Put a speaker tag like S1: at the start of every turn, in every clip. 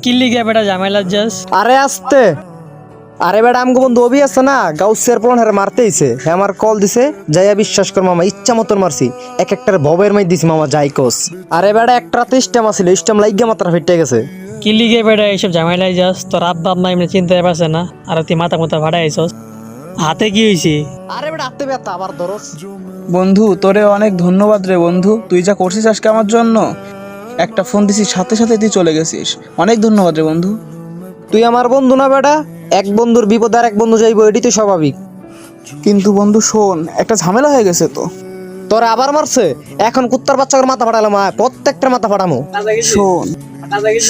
S1: কিল্লি গিয়া বেটা ঝামেলা যাস।
S2: আরে আসতে আরে বেটা আমগো বন্ধু অভি আছে না গাউসের পোলন হারে মারতেইছে হ্যাঁ আমার কল দিছে যাইয়া বিশ্বাস কর মামা ইচ্ছা মতন মারছি এক একটার ভবের মাই দিছি মামা যাইকোস। আরে বেটা একটা রাতে স্টেম আছিল স্টেম লাইগা মাত্রা ফেটে গেছে।
S1: কিল্লি গিয়া বেটা এইসব ঝামেলায় যাস, তোর আব্বা আম্মা এমনি চিন্তা পারছে না, আর তুই মাথা মাথা ভাড়া আইসস। হাতে কি হয়েছে?
S2: আরে বেটা হাতে ব্যথা আবার ধরস।
S3: বন্ধু তোরে অনেক ধন্যবাদ রে বন্ধু, তুই যা করছিস আজকে আমার জন্য। একটা ফোন দিছিস সাথে সাথে তুই চলে গেছিস, অনেক ধন্যবাদ রে বন্ধু।
S2: তুই আমার বন্ধু না বেটা, এক বন্ধুর বিপদ আর এক বন্ধু যাইবো এটি তো স্বাভাবিক।
S3: কিন্তু বন্ধু শোন, একটা ঝামেলা হয়ে গেছে তো।
S2: তোরা আবার মারছে, এখন কুত্তার বাচ্চার মাথা ফাটালাম প্রত্যেকটার মাথা ফাটামো।
S3: শোন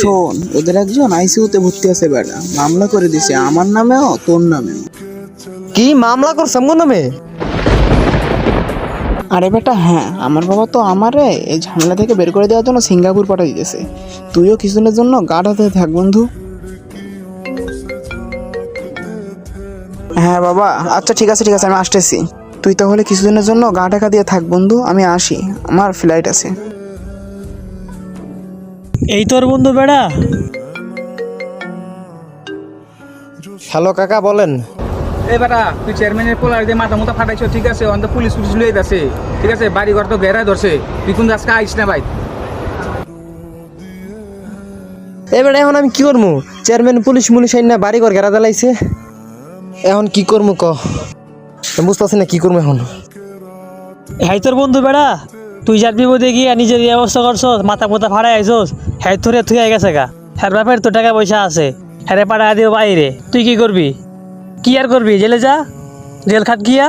S3: শোন, ওদের একজন আইসিইউতে ভর্তি আছে বেটা, মামলা করে দিছে আমার নামেও তোর নামেও।
S2: কি মামলা করছে আমগো নামে?
S3: আরে বেটা হ্যাঁ, আমার বাবা তো আমারে এই ঝামেলা থেকে বের করে দেওয়ার জন্য সিঙ্গাপুর পাঠিয়ে দিতেছে। তুইও কিছুদিনের জন্য গার্ড হাতে থাক বন্ধু। হ্যাঁ বাবা, আচ্ছা ঠিক আছে আমি আসতেছি। তুই তাহলে কিছুদিনের জন্য গা ঢাকা দিয়ে থাক বন্ধু, আমি আসি, আমার ফ্লাইট আছে।
S1: এই তোর বন্ধু বেটা?
S2: হ্যালো কাকা বলেন।
S4: এই বেটা তুই চেয়ারম্যানের পোলার দিয়ে মাথা মুথা ফাটাইছো, ঠিক আছে, অন্ত পুলিশ লইয়ে যাচ্ছে, ঠিক আছে, বাড়ি ঘর তো ঘেরা ধরছে, তুই কোন আজকে আইস না ভাই।
S2: এবার এখন আমি কি করবো? চেয়ারম্যান পুলিশ আইন না বাড়ি ঘর ঘেরা দিলাইছে, এখন কি করবো ক? বুঝতেছি না কি করবো এখন।
S1: হ্যাঁ তোর বন্ধু বেড়া, তুই যার বিপদে গিয়া নিজের ব্যবস্থা করছস, মাথা মোথা ফাড়াই আইসস, হ্যাঁ তোরে থুই গেছে গা, হ্যাঁ বাপের তো টাকা পয়সা আছে, হ্যাঁ পাড়া দিও বাইরে, তুই কি করবি? কি আর করবি? জেলে যা, জেল খাট গিয়া।